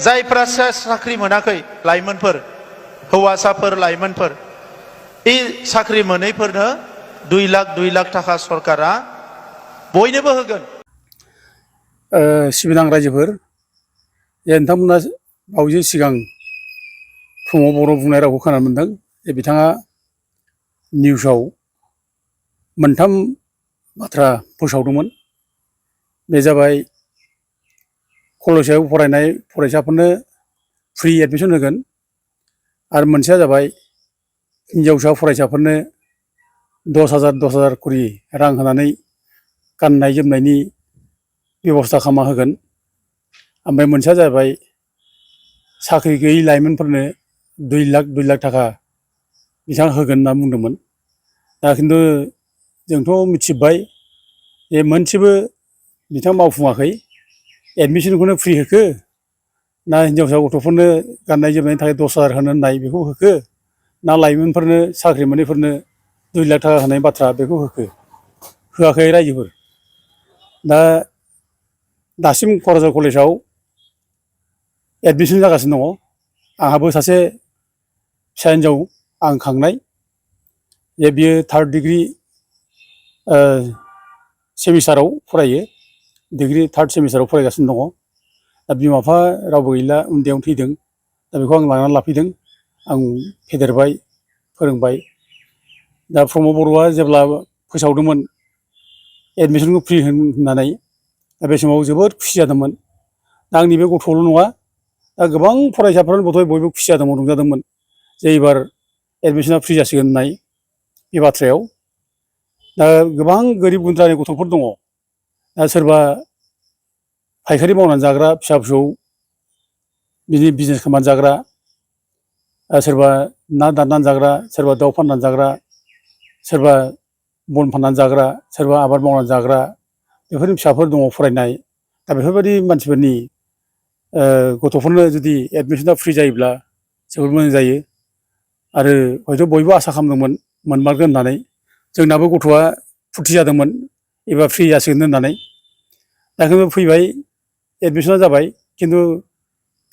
जायफ्रा साख्रि मोनाखै लाइमोनफोर हौवासाफोर लाइमोनफोर बे साख्रि मोनैफोरनो 2 लाख थाखा सरकारा बयनोबो होगोन। सिबिनां रायजोफोर नोंथांमोना बावैसो सिगां प्रमद बर' बुंनाय रावखौ खोनानो मोनदों जे बिथाङा निउसाव मोनथाम बाथ्रा फोसावदोंमोन। बे जाबाय कलेजाव फरायनाय फरायसाफोरनो फ्रि एडमिसन होगोन आरो मोनसेया जाबाय हिनजावसा फरायसाफोरनो 10,000 करि रां होनानै गाननाय जोमनायनि बेबस्था खालामना होगोन। ओमफ्राय मोनसेया जाबाय साख्रि गैयै लाइमोनफोरनो 2 लाख थाखा बिथाङा होगोन होनना बुंदोंमोन। दा खिन्थु जोंथ' मिथिबाय जे मोनसेबो बिथाङा मावफुङाखै। एडमिसनखौनो फ्रि होखो ना हिनजावसा गथ'फोरनो गाननाय जोमनायनि थाखाय 10,000 होनो होननाय बेखौ होखो ना लाइमोनफोरनो साख्रि मोनैफोरनो 2 लाख थाखा होनाय बाथ्रा बेखौ होखो? होआखै रायजोफोर। दा दासिम क'क्राझार कलेजाव एडमिसन जागासिनो दङ। आंहाबो सासे फिसा हिन्जाव आं खांनाय जे बियो 3rd डिग्री सेमिस्टाराव फरायो। डिग्री 3rd सेमिस्टाराव फरायगासिनो दङ। दा बिमा बिफा रावबो गैला, उन्दैयावनो थैदों। दा बेखौ आं लानानै लाफैदों। आं फेदेरबाय फोरोंबाय। दा प्रमद बर'आ जेब्ला फोसावदोंमोन एडमिसनखौ फ्रि होननानै, दा बे समाव जोबोद खुसि जादोंमोन। दा आंनि बे गथ'ल' नङा, दा गोबां फरायसाफ्रानो बयबो खुसि जादोंमोन, रंजादोंमोन जे एबार एडमिसना फ्रि जासिगोन होननाय बे बाथ्रायाव। दा गोबां गोरिब गुन्द्रानि गथ'फोर दङ। दा सोरबा फायखारि मावनानै जाग्रा फिसा फिसौ बिदि बिजनेस खालामनानै जाग्रा, सोरबा ना दाननानै जाग्रा, सोरबा दाउ फाननानै जाग्रा, सोरबा बन फाननानै जाग्रा, सोरबा आबाद मावनानै जाग्रा, बेफोरनि फिसाफोर दङ फरायनाय। दा बेफोरबायदि मानसिफोरनि गथ'फोरनो जुदि एडमिसना फ्रि जायोब्ला जोबोद मोजां जायो। आरो हयथ' बयबो आसा खालामदोंमोन मोनमारगोन होननानै। जोंनाबो गथ'आ फुरथि जादोंमोन एबार फ्रि जासिगोन होननानै। दा खिन्थु फैबाय, एडमिसना जाबाय, खिन्थु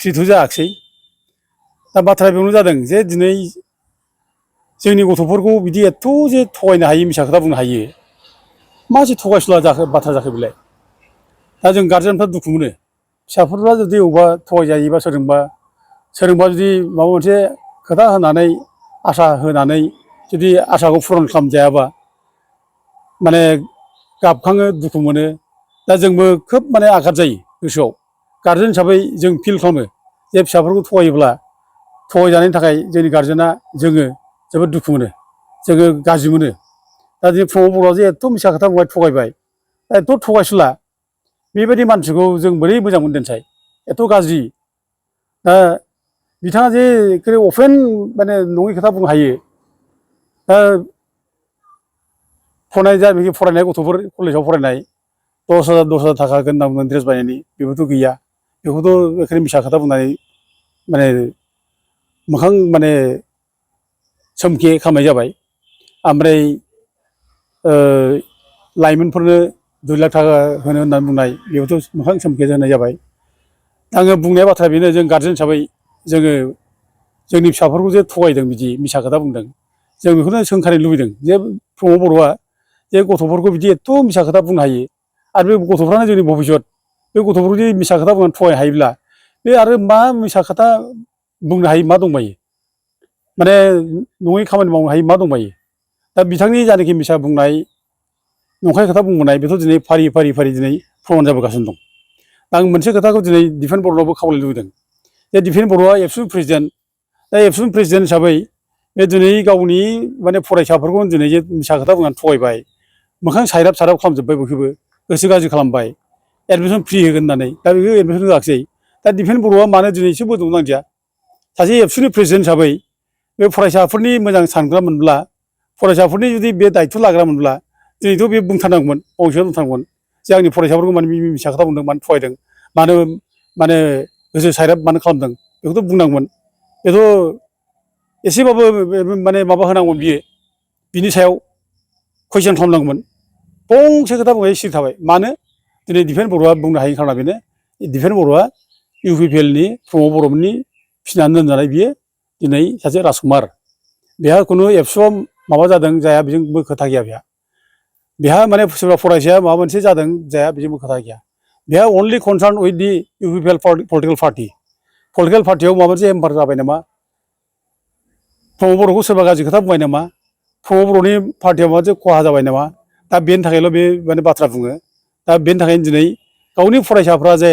फ्रिथ' जायाखिसै। दा बाथ्राया बेयावनो जादों जे दिनै जोंनि गथ'फोरखौ बिदि एथ' जे थगायनो हायो, मिसा खोथा बुंनो हायो, मा जे थगायसुला बाथ्रा जाखो बेलाय? दा जों गारजेनफ्रा दुखु मोनो। फिसाफोरा जुदि बबेबा थगायजायोबा सोरजोंबा जुदि माबा मोनसे खोथा होनानै आसा होनानै जुदि आसाखौ फुरन खालामजायाबा माने गाबखाङो, दुखु मोनो। दा जोंबो खोब माने आघात जायो गोसोआव। गारजेन हिसाबै जों फिल खालामो जे फिसाफोरखौ थगायोब्ला, थगायजानायनि थाखाय जोंनि गारजेना जोङो जोबोद दुखु मोनो, जोङो गाज्रि मोनो। दा दिनै प्रमद बर'आ जे एथ' मिसा खोथा बुंबाय, थगायबाय, एथ' थगायसुला, बेबायदि मानसिखौ जों बोरै मोजां मोनदोंसाय? एथ' गाज्रि। दा बिथाङा जे अपेन माने नङै खोथा बुंनो हायो। दा फरायनाय गथ'फोर कलेजाव फरायनाय 10,000 थाखा होगोन होनना बुंदों ड्रेस बायनायनि, बेबोथ' गैया। बेखौथ' बेखायनो मिसा खोथा बुंनानै माने मोखां माने सोमखे खालामनाय जाबाय। ओमफ्राय लाइमोनफोरनो 2 लाख थाखा होनो होननानै बुंनाय, बेबोथ' मोखां सोमखे होनाय जाबाय। आङो बुंनाय बाथ्राया बेनो, जों गारजेन हिसाबै जोङो जोंनि फिसाफोरखौ जे थगायदों, बिदि मिसा खोथा बुंदों, जों बेखौनो सोंखारिनो लुबैदों जे प्रमद बर'आ जे गथ'फोरखौ बिदि एथ' मिसा खोथा बुंनो हायो। आरो बे गथ'फ्रानो जोंनि भबिसत। बे गथ'फोरखौ जुदि मिसा खोथा बुंनानै थगायनो हायोब्ला, बे आरो मा मिसा खोथा बुंनो हायो, मा दंबायो? माने नङै खामानि मावनो हायो मा दंबायो? दा बिथांनि जानाखि मिसा बुंनाय, नंखाय खोथा बुंबोनाय, बेथ' दिनै फारि फारि दिनै प्रमान जाबोगासिनो दं। दा आं मोनसे खोथाखौ दिनै दिफेन बर'नावबो खावलायनो लुबैदों जे दिफेन बर'आ एबसुनि प्रेसिडेन्ट। दा एबसुनि प्रेसिडेन्ट हिसाबै बे दिनै गावनि माने फरायसाफोरखौ दिनै जे मिसा खोथा बुंनानै थगायबाय, मोखां सायराब खालामजोब्बाय, बयखौबो गोसो गाज्रि खालामबाय एडमिसन फ्रि होगोन होननानै। दा बेखौ एडमिसन होआखिसै। दा दिफेन बर'आ मानो दिनै एसे बोदोंनो नांदिया? सासे एबसुनि प्रेसिडेन्ट हिसाबै बे फरायसाफोरनि मोजां सानग्रा मोनब्ला, फरायसाफोरनि जुदि बे दायथ' लाग्रा मोनब्ला, दिनैथ' बे बुंथारनांगौमोन, फंसेयाव बुंथारनांगौमोन जे आंनि फरायसाफोरखौ माने मिसा खोथा बुंदों, मानो थगायदों, मानो माने गोसो सायराब मानो खालामदों, बेखौथ' बुंनांगौमोन। बेथ' एसेबाबो माने माबा होनांगौमोन बियो, बिनि सायाव कुइसन खालामनांगौमोन। फंसे खोथा बुंनानै सिरि थाबाय। मानो? दिनै दिफेन बर'आ बुंनो हायैनि खारना बेनो, दिफेन बर'आ UPPLनि प्रमद बर'मोननि फिनानै दोनजानाय बियो दिनै सासे राजकुमार बेहा खुनु एबसुआव माबा जादों जाया बेजोंबो खोथा गैया बेहा माने सोरबा फरायसाया माबा मोनसे जादों जाया बेजोंबो खोथा गैया बेहा अनलि कनसार्न उइथ दि UPPL पलिटिकेल पार्टियाव माबा मोनसे एम्पार जाबाय नामा प्रमद बर'खौ सोरबा गाज्रि खोथा बुंबाय नामा प्रमद बर'नि पार्टियाव माबा मोनसे खहा जाबाय नामा दा बेनि थाखायल' बे माने बाथ्रा बुङो दा बेनि थाखायनो दिनै गावनि फरायसाफ्रा जे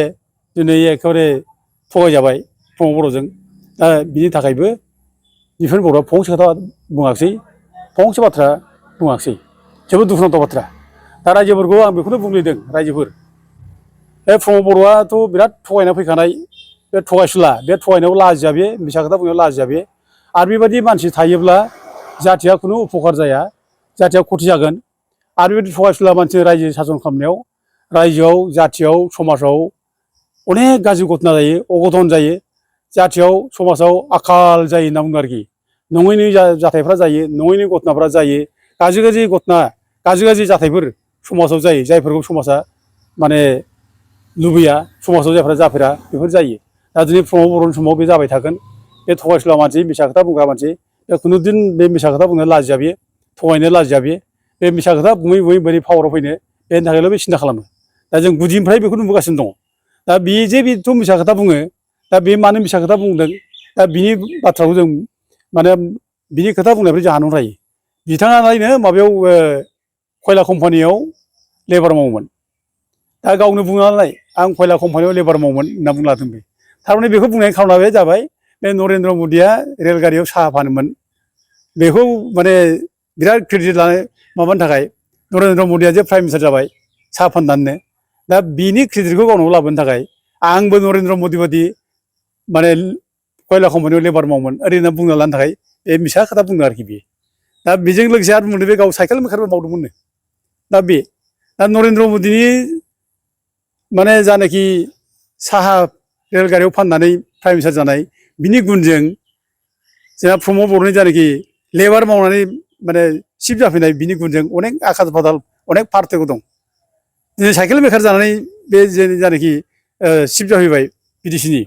दिनै एखेबारे थगायजाबाय प्रमद बर'जों दा बिनि थाखायबो दिफेन बर'आ फंसे खोथा बुङाखिसै फंसे बाथ्रा बुङाखिसै जोबोद दुखुनांथाव बाथ्रा दा रायजोफोरखौ आं बेखौनो बुंलिदों रायजोफोर बे प्रमद बर'आथ' बिराद थगायना फैखानाय बे थगायसुला बे थगायनायाव लाजिया बे मिसा खोथा बुंनायाव लाजिया बे आरो बेबायदि मानसि थायोब्ला जाथिया खुनु उपकार जाया जाथिया खथि जागोन आरो बेबायदि थगायसुला मानसि रायजो सासन खालामनायाव रायजोआव जाथियाव समाजाव अनेक गाज्रि घटना जायो अघटन जायो जाथियाव समाजाव आखाल जायो होनना बुङो आरोखि नङैनि जाथायफ्रा जायो नङैनि घटनाफ्रा जायो गाज्रि घटना गाज्रि जाथायफोर समाजाव जायो जायफोरखौ समाजा माने लुबैया समाजाव जायफ्रा जाफेरा बेफोर जायो दा दिनै प्रमद बर'नि समाव बे जाबाय थागोन बे थगायसुला मानसि मिसा खोथा बुंग्रा मानसि बे खुनुदिन बे मिसा खोथा बुंनो लाजिया बे थगायनो लाजिया बे मिसा खोथा बुङै बोरै पावाराव फैनो बेनि थाखायल' बे सिन्था खालामो दा जों गुदिनिफ्राय बेखौ नुबोगासिनो दङ दा बे जे बेथ' मिसा खोथा बुङो दा बे मानो मिसा खोथा बुंदों दा बिनि बाथ्राखौ जों माने बिनि खोथा बुंनायनिफ्राय जों हानहरनो हायो बिथाङा नायनो माबायाव खयला कम्पानियाव लेबार मावोमोन दा गावनो बुङा नालाय आं खयला कम्पानियाव लेबार मावोमोन होनना बुंलादों बे थारमाने बेखौ बुंनायनि खारना बे जाबाय बे नरेन्द्र मदिया रेलगारियाव साहा फानोमोन बेखौ माने बिराद क्रेडिट लानो माबानि थाखाय नरेन्द्र मदिया जे प्राइम मिनिस्टार जाबाय साहा फाननानैनो दा बिनि क्रेडिटखौ गावनाव लाबोनो थाखाय आंबो नरेन्द्र मदि बादि माने खयला कम्पानियाव लेबार मावोमोन ओरैनो बुंना लानो थाखाय बे मिसा खोथा बुङो आरोखि बे दा बेजों लोगोसे आरो बुंदों बे गाव साइकेल मेकारबो मावदोंमोननो दा नरेन्द्र मदिनि माने जानाखि साहा रेलगारियाव फाननानै प्राइम मिनिस्टार जानाय बिनि गुनजों जोंहा प्रमद बर'नि जानाखि लेबार मावनानै माने चिफ जाफैनाय बिनि गुनजों अनेक आकाल फाताल अनेक पार्थक्य दं दिनै साइकेल मेकार जानानै बे जानाखि चिफ जाफैबाय बिटिसिनि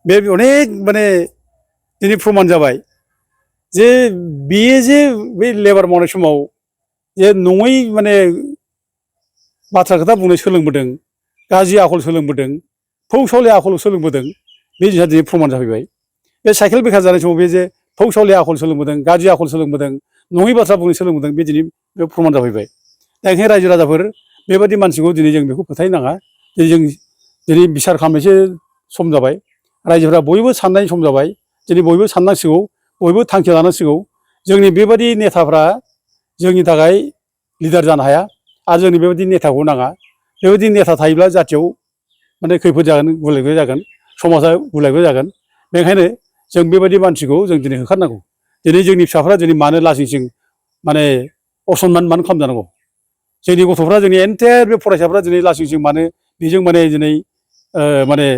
बे अनेक माने दिनै प्रमान जाबाय जे बेयो जे बे लेबार मावनाय समाव जे नङै माने बाथ्रा खोथा बुंनो सोलोंबोदों गाज्रि आखल सोलोंबोदों थौ-सावले आखल सोलोंबोदों बे जिनिसा दिनै प्रमान जाफैबाय बे साइकेल बेकार जानाय समाव बे जे थौ-सावले आखल सोलोंबोदों गाज्रि आखल सोलोंबोदों नङै बाथ्रा बुंनो सोलोंबोदों बे दिनै बे प्रमान जाफैबाय दा ओंखायनो रायजो राजाफोर बेबायदि मानसिखौ दिनै जों बेखौ फोथायनो नाङा दिनै बिसार खालामनायसो सम जाबाय रायजोफ्रा बयबो साननायनि सम जाबाय दिनै बयबो साननांसिगौ बयबो थांखि लानांसिगौ जोंनि बेबायदि नेताफ्रा जोंनि थाखाय लिडार जानो हाया आरो जोंनि बेबायदि नेताखौ नाङा बेबायदि नेता थायोब्ला जाथियाव माने खैफोद जागोन गुलाय-गुजाय जागोन समाजा गुलाय-गुजाय जागोन बेनिखायनो जों बेबायदि मानसिखौ जों दिनै होखारनांगौ दिनै जोंनि फिसाफ्रा दिनै मानो लासिंसिं माने असनमान मानो खालामजानांगौ जोंनि गथ'फ्रा जोंनि एन्टायार बे फरायसाफ्रा दिनै लासिंसिं मानो बेजों माने दिनै माने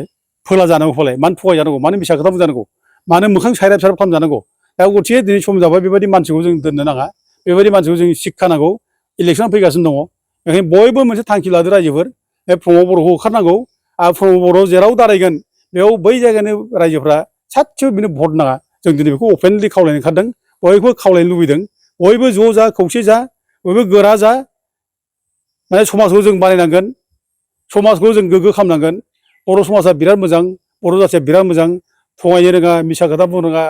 फोला जानांगौ फालाय मानो थगायजानांगौ मानो मिसा खोथा बुंजानांगौ मानो मोखां सायराब खालामजानांगौ दा गथिखे दिनै सम जाबाय बेबायदि मानसिखौ जों दोननो नाङा बेबायदि मानसिखौ जों शिक्षा नांगौ इलेक्सन फैगासिनो दङ बेखायनो बयबो मोनसे थांखि लादो रायजोफोर बे प्रमद बर'खौ होखारनांगौ आरो प्रमद बर' जेराव दारायगोन बेयाव बै जायगानि रायजोफ्रा सासेबो बिनो भट नाङा जों दिनै बेखौ अपेनलि खावलायनो ओंखारदों बयबो खावलायनो लुबैदों बयबो ज' जा खौसे जा बयबो गोरा जा माने समाजखौ जों बानायनांगोन समाजखौ जों गोग्गो खालामनांगोन बर' समाजा बिराद मोजां बर' जाथिया बिराद मोजां थगायनो रोङा मिसा खोथा बुंनो रोङा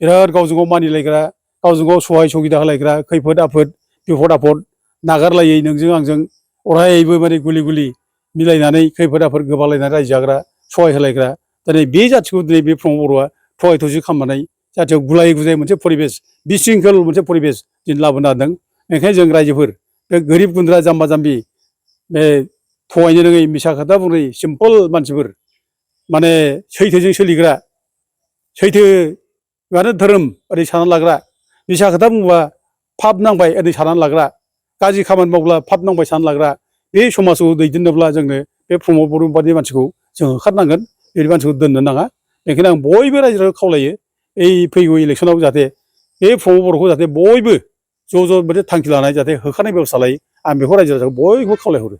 बिराद गावजों गाव मानिलायग्रा गावजों गाव सहाय सुबिदा होलायग्रा खैफोद आफोद बिफद आफद नागारलायै नोंजों आंजों अरायबो माने गुलि मिलायनानै खैफोद आफोद गोबालायनानै रायजो जाग्रा सहाय होलायग्रा दिनै बे जाथिखौ दिनै बे प्रमद बर'आ थगाय थसि खालामनानै जाथियाव गुलाय गुजाय मोनसे परिबेस बिशृंखल मोनसे परिबेस दिनै लाबोनो हादों ओंखायनो जों रायजोफोर बे गोरिब गुन्द्रा जाम्बा जाम्बि बे थगायनो रोङै मिसा खोथा बुङै सिम्पोल मानसिफोर माने सैथोजों सोलिग्रा सैथोआनो धोरोम ओरै साननानै लाग्रा मिसा खोथा बुंबा फाप नांबाय ओरै साननानै लाग्रा गाज्रि खामानि मावब्ला फाप नांबाय साननानै लाग्रा बे समाजखौ दैदेननोब्ला जोंनो बे प्रमद बर' बादि मानसिखौ जों होखारनांगोन बे मानसिखौ दोननो नाङा बेनिखायनो आं बयबो रायजो राजाखौ खावलायो फैगौ इलेक्सनाव जाहाथे बे प्रमद बर'खौ जाहाथे बयबो ज' मोनसे थांखि लानाय जाहाथे होखारनाय बेब'स्था लायो आं बेखौ रायजो राजाखौ बयबो खावलायहरो